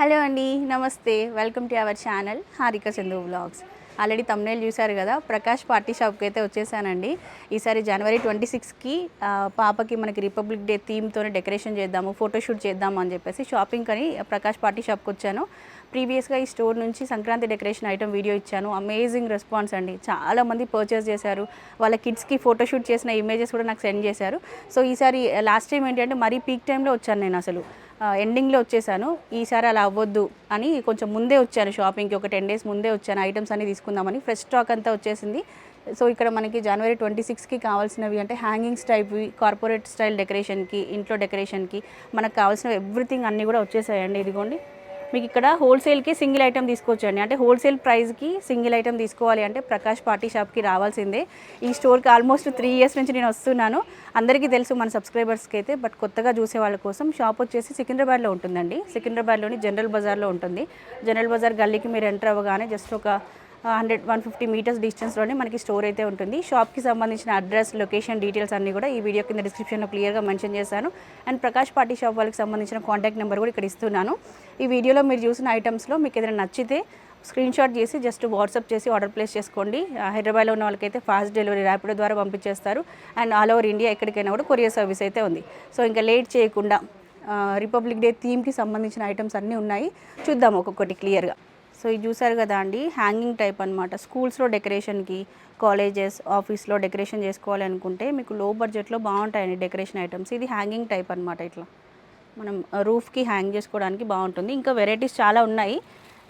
Hello అండి, నమస్తే. Welcome to our channel Harika Chandu vlogs. Already thumbnail చూశారు కదా, ప్రకాష్ పార్టీ షాప్కి అయితే వచ్చేసానండి. ఈసారి జనవరి 26కి పాపకి మనకి రిపబ్లిక్ డే థీమ్తోనే డెకరేషన్ చేద్దాము, ఫోటోషూట్ చేద్దాము అని చెప్పేసి షాపింగ్ అని ప్రకాష్ పార్టీ షాప్కి వచ్చాను. ప్రీవియస్గా ఈ స్టోర్ నుంచి సంక్రాంతి డెకరేషన్ ఐటమ్ వీడియో ఇచ్చాను. అమేజింగ్ రెస్పాన్స్ అండి, చాలామంది పర్చేస్ చేశారు. వాళ్ళ కిడ్స్కి ఫోటోషూట్ చేసిన ఇమేజెస్ కూడా నాకు సెండ్ చేశారు. సో ఈసారి లాస్ట్ టైం ఏంటంటే మరీ పీక్ టైంలో వచ్చాను, నేను అసలు ఎండింగ్లో వచ్చేసాను. ఈసారి అలా అవ్వద్దు అని కొంచెం ముందే వచ్చాను షాపింగ్కి, ఒక 10 days ముందే వచ్చాను ఐటమ్స్ అన్ని తీసుకుందామని. ఫ్రెష్ స్టాక్ అంతా వచ్చేసింది. సో ఇక్కడ మనకి జనవరి 26కి కావాల్సినవి అంటే హ్యాంగింగ్స్ టైప్వి, కార్పొరేట్ స్టైల్ డెకరేషన్కి, ఇంట్లో డెకరేషన్కి మనకు కావాల్సిన ఎవ్రీథింగ్ అన్నీ కూడా వచ్చేసాయండి. ఇదిగోండి, మీకు ఇక్కడ హోల్సేల్కి సింగిల్ ఐటమ్ తీసుకోవచ్చండి. అంటే హోల్సేల్ ప్రైస్కి సింగిల్ ఐటమ్ తీసుకోవాలి అంటే ప్రకాష్ పార్టీ షాప్కి రావాల్సిందే. ఈ స్టోర్కి ఆల్మోస్ట్ 3 years నుంచి నేను వస్తున్నాను. అందరికీ తెలుసు మన సబ్స్క్రైబర్స్కి అయితే, బట్ కొత్తగా చూసే వాళ్ళ కోసం. షాప్ వచ్చేసి సికింద్రాబాద్లో ఉంటుందండి. సికింద్రాబాద్లోని జనరల్ బజార్లో ఉంటుంది. జనరల్ బజార్ గల్లీకి మీరు ఎంటర్ అవ్వగానే జస్ట్ ఒక 100-150 meters డిస్టెన్స్లోనే మనకి స్టోర్ అయితే ఉంటుంది. షాప్కి సంబంధించిన అడ్రస్, లొకేషన్, డీటెయిల్స్ అన్నీ కూడా ఈ వీడియో కింద డిస్క్రిప్షన్లో క్లియర్గా మెన్షన్ చేశాను. అండ్ ప్రకాష్ పార్టీ షాప్ వాళ్ళకి సంబంధించిన కాంటాక్ట్ నెంబర్ కూడా ఇక్కడ ఇస్తున్నాను. ఈ వీడియోలో మీరు చూసిన ఐటమ్స్లో మీకు ఏదైనా నచ్చితే స్క్రీన్ షాట్ చేసి జస్ట్ వాట్సాప్ చేసి ఆర్డర్ ప్లేస్ చేసుకోండి. హైదరాబాద్లో ఉన్న వాళ్ళకైతే ఫాస్ట్ డెలివరీ ర్యాపిడో ద్వారా పంపించేస్తారు. అండ్ ఆల్ ఓవర్ ఇండియా ఎక్కడికైనా కూడా కొరియర్ సర్వీస్ అయితే ఉంది. సో ఇంకా లేట్ చేయకుండా రిపబ్లిక్ డే థీమ్కి సంబంధించిన ఐటమ్స్ అన్నీ ఉన్నాయి, చూద్దాం ఒక్కొక్కటి క్లియర్గా. సో ఇది చూసారు కదా అండి, హ్యాంగింగ్ టైప్ అనమాట. స్కూల్స్లో డెకరేషన్కి, కాలేజెస్, ఆఫీస్లో డెకరేషన్ చేసుకోవాలి అనుకుంటే మీకు లో బడ్జెట్లో బాగుంటాయండి డెకరేషన్ ఐటమ్స్. ఇది హ్యాంగింగ్ టైప్ అనమాట. ఇట్లా మనం రూఫ్కి హ్యాంగ్ చేసుకోవడానికి బాగుంటుంది. ఇంకా వెరైటీస్ చాలా ఉన్నాయి.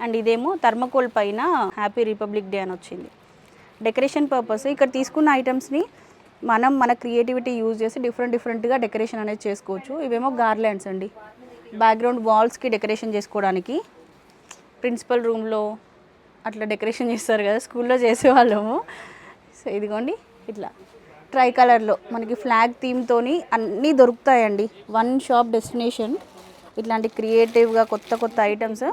అండ్ ఇదేమో థర్మకోల్ పైన హ్యాపీ రిపబ్లిక్ డే అని వచ్చింది. డెకరేషన్ పర్పస్ ఇక్కడ తీసుకున్న ఐటమ్స్ని మనం మన క్రియేటివిటీ యూజ్ చేసి డిఫరెంట్గా డెకరేషన్ అనేది చేసుకోవచ్చు. ఇవేమో గార్లాండ్స్ అండి, బ్యాక్గ్రౌండ్ వాల్స్కి డెకరేషన్ చేసుకోవడానికి. ప్రిన్సిపల్ రూమ్లో అట్లా డెకరేషన్ చేస్తారు కదా, స్కూల్లో చేసేవాళ్ళము. సో ఇదిగోండి, ఇట్లా ట్రై కలర్లో మనకి ఫ్లాగ్ థీమ్తోని అన్నీ దొరుకుతాయండి. One shop destination. ఇట్లాంటి క్రియేటివ్గా కొత్త ఐటమ్స్.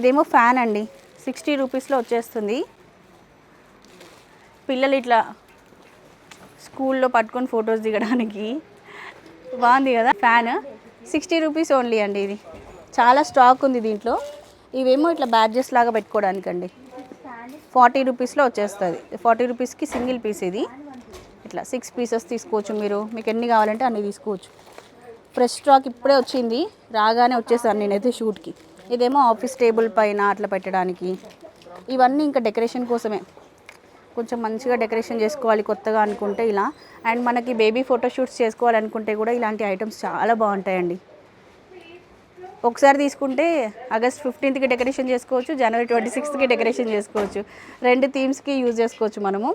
ఇదేమో ఫ్యాన్ అండి, 60 రూపీస్లో వచ్చేస్తుంది. పిల్లలు ఇట్లా స్కూల్లో పట్టుకొని ఫొటోస్ దిగడానికి బాగుంది కదా. ఫ్యాన్ 60 రూపీస్ ఓన్లీ అండి. ఇది చాలా స్టాక్ ఉంది దీంట్లో. ఇవేమో ఇట్లా బ్యాడ్జెస్ లాగా పెట్టుకోవడానికండి. 40 రూపీస్లో వచ్చేస్తుంది. 40 రూపీస్కి సింగిల్ పీస్. ఇది ఇట్లా 6 pieces తీసుకోవచ్చు మీరు. మీకు ఎన్ని కావాలంటే అన్ని తీసుకోవచ్చు. ఫ్రెష్ స్టాక్ ఇప్పుడే వచ్చింది, రాగానే వచ్చేసాను నేనైతే షూట్కి. ఇదేమో ఆఫీస్ టేబుల్ పైన అట్లా పెట్టడానికి. ఇవన్నీ ఇంకా డెకరేషన్ కోసమే. కొంచెం మంచిగా డెకరేషన్ చేసుకోవాలి కొత్తగా అనుకుంటే ఇలా. అండ్ మనకి బేబీ ఫోటోషూట్స్ చేసుకోవాలనుకుంటే కూడా ఇలాంటి ఐటమ్స్ చాలా బాగుంటాయండి. ఒకసారి తీసుకుంటే ఆగస్ట్ 15కి డెకరేషన్ చేసుకోవచ్చు, జనవరి 26కి డెకరేషన్ చేసుకోవచ్చు. 2 థీమ్స్కి యూజ్ చేసుకోవచ్చు మనము.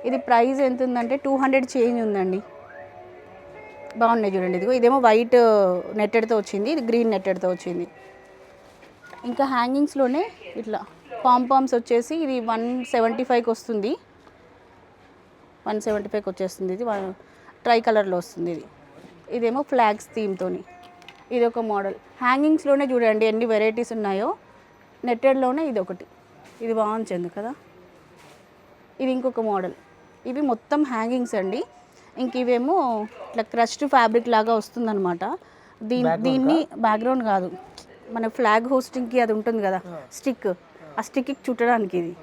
ఇది ప్రైస్ ఎంత ఉందంటే 200 చేంజ్ ఉందండి. బాగున్నాయి చూడండి. ఇదేమో వైట్ నెట్టెడ్తో వచ్చింది, ఇది గ్రీన్ నెట్టెడ్తో వచ్చింది. ఇంకా హ్యాంగింగ్స్లోనే ఇట్లా పాంపామ్స్ వచ్చేసి ఇది 175కి వస్తుంది. 175కి వచ్చేస్తుంది. ఇది ట్రై కలర్లో వస్తుంది. ఇదేమో ఫ్లాగ్స్ థీమ్తోని. ఇది ఒక మోడల్. హ్యాంగింగ్స్లోనే చూడండి ఎన్ని వెరైటీస్ ఉన్నాయో. నెట్టెడ్లోనే ఇది ఒకటి, ఇది బాగుంది కదా. ఇది ఇంకొక మోడల్. ఇవి మొత్తం హ్యాంగింగ్స్ అండి. ఇంక ఇవేమో ఇట్లా క్రష్డ్ ఫ్యాబ్రిక్ లాగా వస్తుందన్నమాట. దీన్ని బ్యాక్గ్రౌండ్ కాదు, మన ఫ్లాగ్ హోస్టింగ్కి అది ఉంటుంది కదా స్టిక్, ఆ స్టిక్కి చుట్టడానికి. ఇది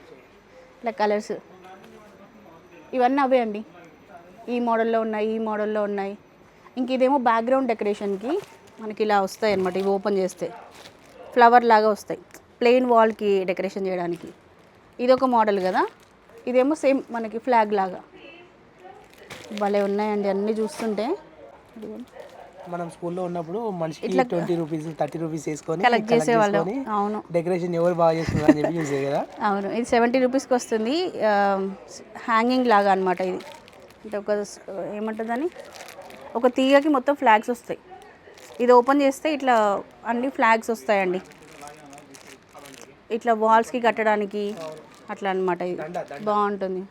ఇట్లా కలర్స్ ఇవన్నీ అవే అండి. ఈ మోడల్లో ఉన్నాయి, ఈ మోడల్లో ఉన్నాయి. ఇంక ఇదేమో బ్యాక్గ్రౌండ్ డెకరేషన్కి మనకి ఇలా వస్తాయి అన్నమాట. ఇవి ఓపెన్ చేస్తే ఫ్లవర్ లాగా వస్తాయి, ప్లెయిన్ వాల్కి డెకరేషన్ చేయడానికి. ఇదొక మోడల్ కదా. ఇదేమో సేమ్ మనకి ఫ్లాగ్ లాగా. భలే ఉన్నాయండి అన్నీ చూస్తుంటే. మనం స్కూల్లో ఉన్నప్పుడు మనిషికి 20 రూపీస్ 30 రూపీస్ వేసుకొని కలెక్ట్ చేసేవాళ్ళం. అవును, డెకరేషన్ ఎవరు బాగా చేస్తున్నారు అని చెప్పి చూసే కదా. అవును, ఇది 70 రూపీస్కి వస్తుంది. హ్యాంగింగ్ లాగా అనమాట. ఇది అంటే ఒక ఏమంటుందని, ఒక తీగకి మొత్తం ఫ్లాగ్స్ వస్తాయి. ఇది ఓపెన్ చేస్తే ఇట్లా అన్ని ఫ్లాగ్స్ వస్తాయండి, ఇట్లా వాల్స్కి కట్టడానికి అట్లా అనమాట. ఇది బాగుంటుంది,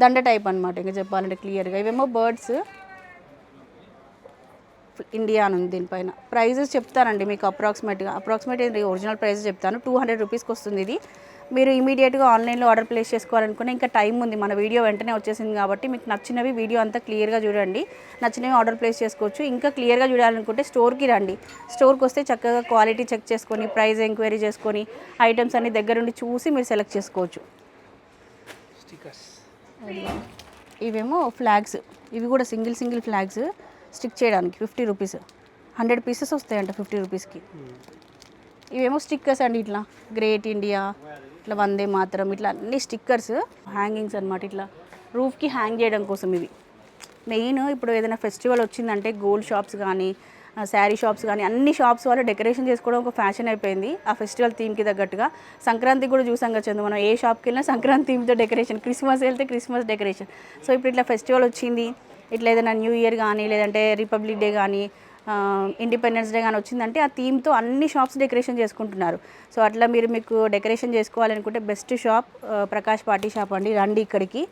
దండ టైప్ అనమాట ఇంకా చెప్పాలంటే క్లియర్గా. ఇవేమో బర్డ్స్, ఇండియా అని ఉంది దీనిపైన. ప్రైజెస్ చెప్తానండి మీకు అప్రాక్సిమేట్ ఒరిజినల్ ప్రైజెస్ చెప్తాను. 200 రూపీస్కి వస్తుంది ఇది. మీరు ఇమీడియట్గా ఆన్లైన్లో ఆర్డర్ ప్లేస్ చేసుకోవాలనుకున్నా ఇంకా టైం ఉంది, మన వీడియో వెంటనే వచ్చేసింది కాబట్టి మీకు నచ్చినవి వీడియో అంతా క్లియర్గా చూడండి, నచ్చినవి ఆర్డర్ ప్లేస్ చేసుకోవచ్చు. ఇంకా క్లియర్గా చూడాలనుకుంటే స్టోర్కి రండి, స్టోర్కి వస్తే చక్కగా క్వాలిటీ చెక్ చేసుకొని ప్రైస్ ఎంక్వైరీ చేసుకొని ఐటమ్స్ అన్ని దగ్గరుండి చూసి మీరు సెలెక్ట్ చేసుకోవచ్చు. స్టిక్కర్స్ ఇవేమో ఫ్లాగ్స్, ఇవి కూడా సింగిల్ ఫ్లాగ్స్ స్టిక్ చేయడానికి 50 రూపీస్, 100 పీసెస్ వస్తాయంట 50 రూపీస్కి. ఇవేమో స్టిక్కర్స్ అండి, ఇట్లా గ్రేట్ ఇండియా, ఇట్లా వందే మాతరం, ఇట్లా అన్ని స్టిక్కర్స్ హ్యాంగింగ్స్ అనమాట. ఇట్లా రూఫ్కి హ్యాంగ్ చేయడం కోసం ఇవి మెయిన్. ఇప్పుడు ఏదైనా ఫెస్టివల్ వచ్చిందంటే గోల్డ్ షాప్స్ కానీ శారీ షాప్స్ కానీ అన్ని షాప్స్ వాళ్ళు డెకరేషన్ చేసుకోవడం ఒక ఫ్యాషన్ అయిపోయింది ఆ ఫెస్టివల్ థీమ్కి తగ్గట్టుగా. సంక్రాంతి కూడా చూసాం కదా చందు, మనం ఏ షాప్కి వెళ్ళినా సంక్రాంతి థీమ్తో డెకరేషన్, క్రిస్మస్ వెళ్తే క్రిస్మస్ డెకరేషన్. సో ఇప్పుడు ఇట్లా ఫెస్టివల్ వచ్చింది, ఇట్లా ఏదైనా న్యూ ఇయర్ కానీ లేదంటే రిపబ్లిక్ డే కానీ ఇండిపెండెన్స్ డే కానీ వచ్చిందంటే ఆ థీమ్తో అన్ని షాప్స్ డెకరేషన్ చేసుకుంటున్నారు. సో అట్లా మీకు డెకరేషన్ చేసుకోవాలనుకుంటే best shop Prakash party sharp అండి, రండి ఇక్కడికి.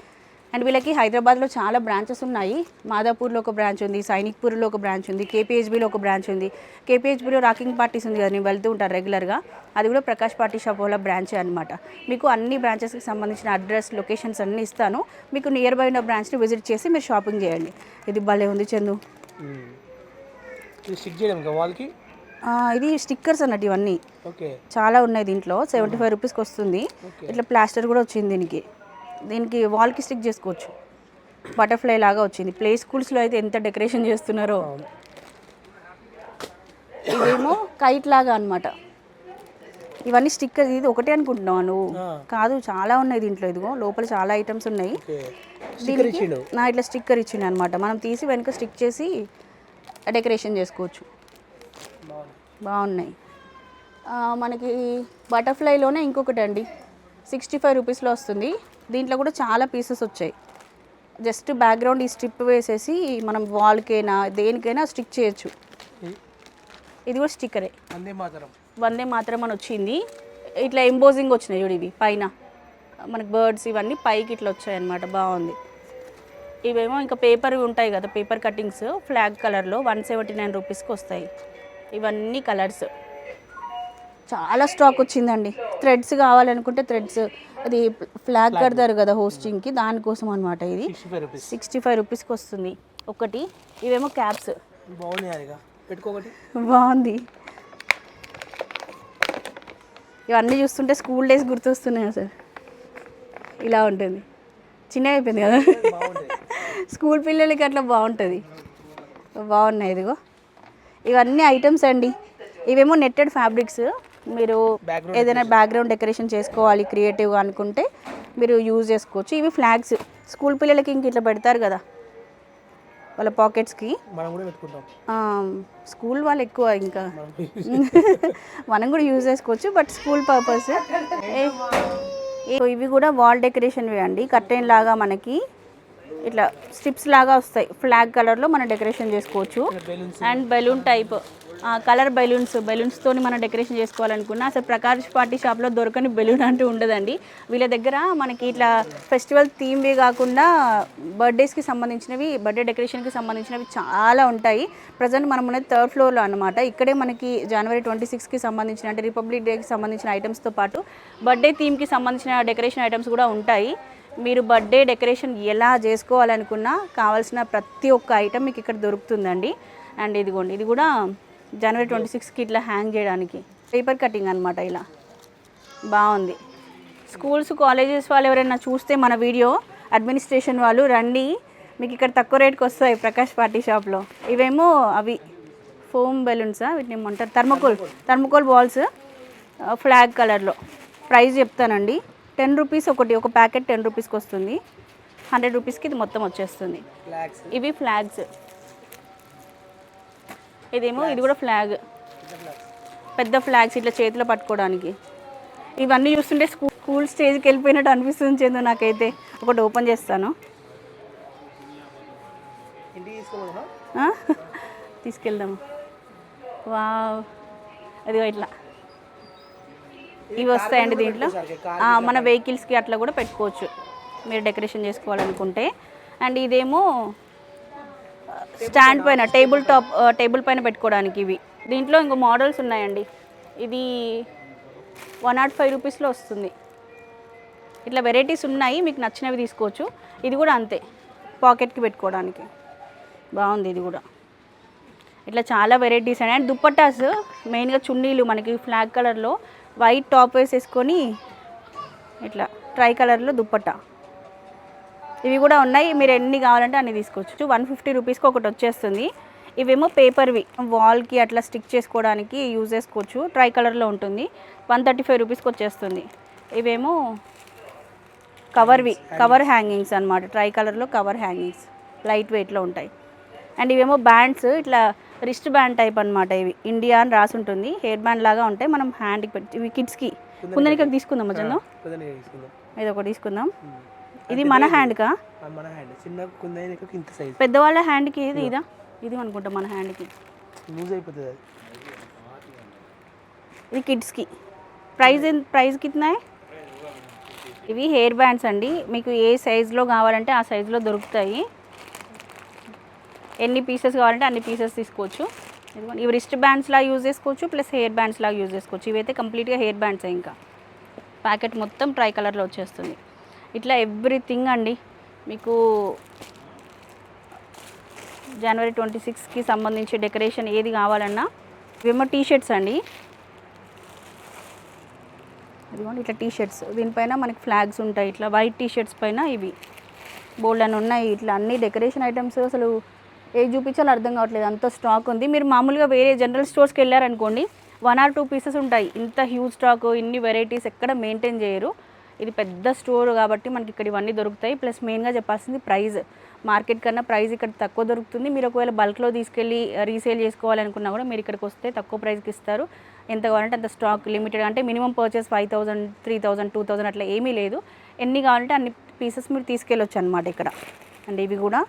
అండ్ వీళ్ళకి హైదరాబాద్లో చాలా బ్రాంచెస్ ఉన్నాయి. మాదాపూర్లో ఒక బ్రాంచ్ ఉంది, సైనిక్పూర్లో ఒక బ్రాంచ్ ఉంది, కేపీహెచ్బీలో ఒక బ్రాంచ్ ఉంది. కేపీహెచ్బీలో రాకింగ్ పార్టీస్ ఉంది కదా, నేను వెళ్తూ ఉంటాను రెగ్యులర్గా, అది కూడా ప్రకాష్ పార్టీ షాప్ వాళ్ళ బ్రాంచే అనమాట. మీకు అన్ని బ్రాంచెస్కి సంబంధించిన అడ్రస్ లొకేషన్స్ అన్నీ ఇస్తాను, మీకు నియర్ బై ఉన్న బ్రాంచ్ని విజిట్ చేసి మీరు షాపింగ్ చేయండి. ఇది భలే ఉంది చందు, స్టిక్ చేయడం వాళ్ళకి. ఇది స్టిక్కర్స్ అన్నట్టు ఇవన్నీ ఓకే, చాలా ఉన్నాయి దీంట్లో. 75 రూపీస్కి వస్తుంది. ఇట్లా ప్లాస్టర్ కూడా వచ్చింది దీనికి వాల్కి స్టిక్ చేసుకోవచ్చు. బటర్ఫ్లై లాగా వచ్చింది. ప్లే స్కూల్స్లో అయితే ఎంత డెకరేషన్ చేస్తున్నారో. ఇదేమో కైట్ లాగా అనమాట. ఇవన్నీ స్టిక్కర్, ఇది ఒకటే అనుకుంటున్నావు నువ్వు? కాదు, చాలా ఉన్నాయి దీంట్లో. ఇదిగో లోపల చాలా ఐటమ్స్ ఉన్నాయి. దీనికి ఇట్లా స్టిక్కర్ ఇచ్చిండు అనమాట, మనం తీసి వెనుక స్టిక్ చేసి డెకరేషన్ చేసుకోవచ్చు. బాగున్నాయి. మనకి బటర్ఫ్లైలోనే ఇంకొకటి అండి, 65 రూపీస్లో వస్తుంది. దీంట్లో కూడా చాలా పీసెస్ వచ్చాయి. జస్ట్ బ్యాక్గ్రౌండ్ ఈ స్ట్రిప్ వేసేసి మనం వాల్కైనా దేనికైనా స్టిక్ చేయొచ్చు. ఇది కూడా స్టిక్కరే, వందే మాతరం అని వచ్చింది. ఇట్లా ఎంబోజింగ్ వచ్చినాయి చూడు, ఇవి పైన మనకి బర్డ్స్ ఇవన్నీ పైకి ఇట్లా వచ్చాయి అన్నమాట. బాగుంది. ఇవేమో ఇంకా పేపర్ ఉంటాయి కదా, పేపర్ కటింగ్స్ ఫ్లాగ్ కలర్లో 179 రూపీస్కి వస్తాయి. ఇవన్నీ కలర్స్, చాలా స్టాక్ వచ్చిందండి. థ్రెడ్స్ కావాలనుకుంటే థ్రెడ్స్, అది ఫ్లాగ్ కడతారు కదా హోస్టింగ్కి, దానికోసం అనమాట. ఇది 65 రూపీస్కి వస్తుంది ఒకటి. ఇవేమో క్యాప్స్, బాగుంది. ఇవన్నీ చూస్తుంటే స్కూల్ డేస్ గుర్తొస్తున్నాయి అసలు. ఇలా ఉంటుంది, చిన్నగా అయిపోయింది కదా స్కూల్ పిల్లలకి, అట్లా బాగుంటుంది. బాగున్నాయి. ఇదిగో ఇవన్నీ ఐటమ్స్ అండి. ఇవేమో నెట్టెడ్ ఫ్యాబ్రిక్స్. మీరు ఏదైనా బ్యాక్గ్రౌండ్ డెకరేషన్ చేసుకోవాలి క్రియేటివ్గా అనుకుంటే మీరు యూజ్ చేసుకోవచ్చు. ఇవి ఫ్లాగ్స్, స్కూల్ పిల్లలకి ఇంక ఇట్లా పెడతారు కదా వాళ్ళ పాకెట్స్కి, స్కూల్ వాళ్ళు ఎక్కువ ఇంకా మనం కూడా యూజ్ చేసుకోవచ్చు, బట్ స్కూల్ పర్పస్. ఇవి కూడా వాల్ డెకరేషన్ అండి, కర్టెన్ లాగా మనకి ఇట్లా స్ట్రిప్స్ లాగా వస్తాయి. ఫ్లాగ్ కలర్లో మనం డెకరేషన్ చేసుకోవచ్చు. అండ్ బెలూన్ టైప్ కలర్ బెలూన్స్తో మనం డెకరేషన్ చేసుకోవాలనుకున్నా అసలు ప్రకాష్ పార్టీ షాప్లో దొరకని బెలూన్ అంటూ ఉండదండి. వీళ్ళ దగ్గర మనకి ఇట్లా ఫెస్టివల్ థీమ్వి కాకుండా బర్త్డేస్కి సంబంధించినవి, బర్త్డే డెకరేషన్కి సంబంధించినవి చాలా ఉంటాయి. ప్రజెంట్ మనం ఉన్నది 3rd ఫ్లోర్లో అనమాట. ఇక్కడే మనకి జనవరి 26కి సంబంధించిన, అంటే రిపబ్లిక్ డేకి సంబంధించిన ఐటమ్స్తో పాటు బర్త్డే థీమ్కి సంబంధించిన డెకరేషన్ ఐటమ్స్ కూడా ఉంటాయి. మీరు బర్త్డే డెకరేషన్ ఎలా చేసుకోవాలనుకున్నా కావాల్సిన ప్రతి ఒక్క ఐటమ్ మీకు ఇక్కడ దొరుకుతుందండి. అండ్ ఇదిగోండి, ఇది కూడా జనవరి 26కి ఇట్లా హ్యాంగ్ చేయడానికి పేపర్ కటింగ్ అనమాట. ఇలా బాగుంది. స్కూల్స్ కాలేజెస్ వాళ్ళు ఎవరైనా చూస్తే మన వీడియో, అడ్మినిస్ట్రేషన్ వాళ్ళు రండి, మీకు ఇక్కడ తక్కువ రేట్కి వస్తాయి ప్రకాష్ పార్టీ షాప్లో. ఇవేమో అవి ఫోమ్ బెలూన్సా, వీటిని ఏమంటారు, థర్మకోల్ బాల్స్ ఫ్లాగ్ కలర్లో. ప్రైస్ చెప్తానండి, 10 రూపీస్ ఒకటి, ఒక ప్యాకెట్ 10 రూపీస్కి వస్తుంది. 100 రూపీస్కి ఇది మొత్తం వచ్చేస్తుంది. ఇవి ఫ్లాగ్స్. ఇదేమో, ఇది కూడా ఫ్లాగ్, పెద్ద ఫ్లాగ్స్ ఇట్లా చేతిలో పట్టుకోవడానికి. ఇవన్నీ చూస్తుంటే స్కూల్ స్టేజ్కి వెళ్ళిపోయినట్టు అనిపిస్తుంది చేందో నాకైతే. ఒకటి ఓపెన్ చేస్తాను, తీసుకెళ్దాము. వావ్, అదిగో ఇట్లా ఇవి వస్తాయండి దీంట్లో. మన వెహికల్స్కి అట్లా కూడా పెట్టుకోవచ్చు మీరు డెకరేషన్ చేసుకోవాలనుకుంటే. అండ్ ఇదేమో స్టాండ్ పైన, టేబుల్ పైన పెట్టుకోవడానికి. ఇవి దీంట్లో ఇంకో మోడల్స్ ఉన్నాయండి. ఇది 105 రూపీస్లో వస్తుంది. ఇట్లా వెరైటీస్ ఉన్నాయి, మీకు నచ్చినవి తీసుకోవచ్చు. ఇది కూడా అంతే, పాకెట్కి పెట్టుకోవడానికి బాగుంది. ఇది కూడా ఇట్లా చాలా వెరైటీస్ అండ్ దుప్పట్టాస్ మెయిన్గా చున్నీలు మనకి ఫ్లాగ్ కలర్లో వైట్ టాప్ వేసేసుకొని ఇట్లా ట్రై కలర్లో దుప్పట్టా, ఇవి కూడా ఉన్నాయి. మీరు ఎన్ని కావాలంటే అన్ని తీసుకోవచ్చు. 150 రూపీస్కి ఒకటి వచ్చేస్తుంది. ఇవేమో పేపర్వి, వాల్కి అట్లా స్టిక్ చేసుకోవడానికి యూజ్ చేసుకోవచ్చు. ట్రై కలర్లో ఉంటుంది. 135 రూపీస్కి వచ్చేస్తుంది. ఇవేమో కవర్వి, కవర్ హ్యాంగింగ్స్ అనమాట. ట్రై కలర్లో కవర్ హ్యాంగింగ్స్ లైట్ వెయిట్లో ఉంటాయి. అండ్ ఇవేమో బ్యాండ్స్, ఇట్లా రిస్ట్ బ్యాండ్ టైప్ అనమాట. ఇవి ఇండియా అని రాసి ఉంటుంది, హెయిర్ బ్యాండ్ లాగా ఉంటాయి. మనం హ్యాండ్కి పెట్టి, ఇవి కిడ్స్కి కుందనికి తీసుకుందాం మధ్యలో, ఇది ఒకటి తీసుకుందాం. ఇది మన హ్యాండ్కా, పెద్దవాళ్ళ హ్యాండ్కి ఇది ఇదా, ఇది అనుకుంటా మన హ్యాండ్కి లూజ్ అయిపోతుంది. ఇది కిడ్స్కి. ప్రైస్ కిतना है? ఇవి హెయిర్ బ్యాండ్స్ అండి. మీకు ఏ సైజులో కావాలంటే ఆ సైజులో దొరుకుతాయి. ఎన్ని పీసెస్ కావాలంటే అన్ని పీసెస్ తీసుకోవచ్చు. ఇవి రిస్ట్ బ్యాండ్స్ లాగా యూజ్ చేసుకోవచ్చు, ప్లస్ హెయిర్ బ్యాండ్స్ లాగా యూజ్ చేసుకోవచ్చు. ఇవైతే కంప్లీట్గా హెయిర్ బ్యాండ్స్. ఇంకా ప్యాకెట్ మొత్తం ట్రై కలర్లో వచ్చేస్తుంది. ఇట్లా ఎవ్రీథింగ్ అండి. మీకు జనవరి 26కి సంబంధించి డెకరేషన్ ఏది కావాలన్నా. ఇవేమో టీషర్ట్స్ అండి. ఇదిగోండి ఇట్లా టీషర్ట్స్, దీనిపైన మనకి ఫ్లాగ్స్ ఉంటాయి. ఇట్లా వైట్ టీషర్ట్స్ పైన ఇవి బోల్డ్ అని ఉన్నాయి. ఇట్లా అన్ని డెకరేషన్ ఐటమ్స్, అసలు ఏ చూపించాలో అర్థం కావట్లేదు, అంత స్టాక్ ఉంది. మీరు మామూలుగా వేరే జనరల్ స్టోర్స్కి వెళ్ళారనుకోండి 1 or 2 పీసెస్ ఉంటాయి. ఇంత హ్యూజ్ స్టాక్, ఇన్ని వెరైటీస్ ఎక్కడ మెయింటైన్ చేయరు. ఇది పెద్ద స్టోర్ కాబట్టి మనకి ఇక్కడ ఇవన్నీ దొరుకుతాయి. ప్లస్ మెయిన్గా చెప్పాల్సింది ప్రైస్. మార్కెట్ కన్నా ప్రైస్ ఇక్కడ తక్కువ దొరుకుతుంది. మీరు ఒకవేళ బల్క్లో తీసుకెళ్ళి రీసేల్ చేసుకోవాలనుకున్నా కూడా మీరు ఇక్కడికి వస్తే తక్కువ ప్రైస్కి ఇస్తారు. ఎంత కావాలంటే అంత స్టాక్ లిమిటెడ్, అంటే మినిమం పర్చేస్ 5000, 3000, 2000 అట్లా ఏమీ లేదు. ఎన్ని కావాలంటే అన్ని పీసెస్ మీరు తీసుకెళ్ళొచ్చు అనమాట ఇక్కడ. అండ్ ఇవి కూడా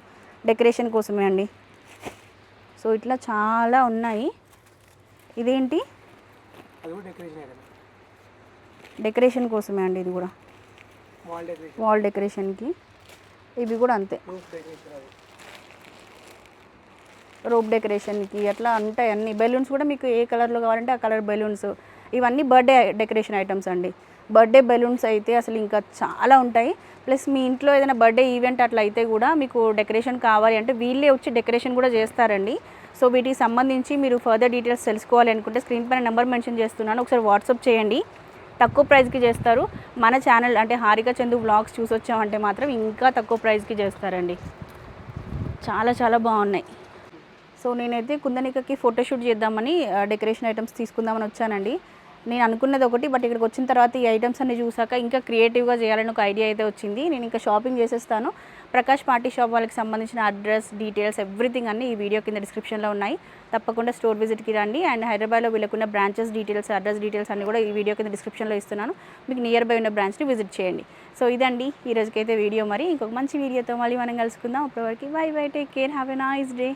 డెకరేషన్ కోసమే అండి. సో ఇట్లా చాలా ఉన్నాయి. ఇదేంటి, డెకరేషన్ కోసమే అండి. ఇది కూడా వాల్ డెకరేషన్కి. ఇవి కూడా అంతే, రోప్ డెకరేషన్కి అట్లా ఉంటాయి అన్ని. బెలూన్స్ కూడా మీకు ఏ కలర్లో కావాలంటే ఆ కలర్ బెలూన్స్. ఇవన్నీ బర్త్డే డెకరేషన్ ఐటమ్స్ అండి. బర్త్డే బెలూన్స్ అయితే అసలు ఇంకా చాలా ఉంటాయి. ప్లస్ మీ ఇంట్లో ఏదైనా బర్త్డే ఈవెంట్ అట్లా అయితే కూడా మీకు డెకరేషన్ కావాలి అంటే వీళ్ళే వచ్చి డెకరేషన్ కూడా చేస్తారండి. సో వీటికి సంబంధించి మీరు ఫర్దర్ డీటెయిల్స్ తెలుసుకోవాలి అనుకుంటే స్క్రీన్ పైన నెంబర్ మెన్షన్ చేస్తున్నాను, ఒకసారి వాట్సాప్ చేయండి. తక్కువ ప్రైస్కి చేస్తారు. మన ఛానల్ అంటే హారిక చందు వ్లాగ్స్ చూసి వచ్చామంటే మాత్రం ఇంకా తక్కువ ప్రైస్కి చేస్తారండి. చాలా చాలా బాగున్నాయి. సో నేనైతే కుందనికకి ఫోటోషూట్ చేద్దామని డెకరేషన్ ఐటమ్స్ తీసుకుందామని వచ్చానండి. నేను అనుకున్నది ఒకటి, బట్ ఇక్కడికి వచ్చిన తర్వాత ఈ ఐటమ్స్ అన్ని చూసాక ఇంకా క్రియేటివ్గా చేయాలని ఒక ఐడియా అయితే వచ్చింది. నేను ఇంకా షాపింగ్ చేసేస్తాను. ప్రకాష్ పార్టీ షాప్ వాళ్ళకి సంబంధించిన అడ్రస్, డీటెయిల్స్, ఎవ్రీథింగ్ అన్ని ఈ వీడియో కింద డిస్క్రిప్షన్లో ఉన్నాయి. తప్పకుండా స్టోర్ విజిట్కి రండి. అండ్ హైదరాబాద్లో వీళ్ళకున్న బ్రాంచెస్ డీటెయిల్స్, అడ్రస్ డీటెయిల్స్ అన్ని కూడా ఈ వీడియో కింద డిస్క్రిప్షన్లో ఇస్తున్నాను. మీకు నియర్ బై ఉన్న బ్రాంచ్ని విజిట్ చేయండి. సో ఇదండి ఈ రోజుకైతే వీడియో. మరి ఇంకొక మంచి వీడియోతో మళ్ళీ మనం కలుసుకుందాం. అప్పటివరకు by by, take care, have a nice day.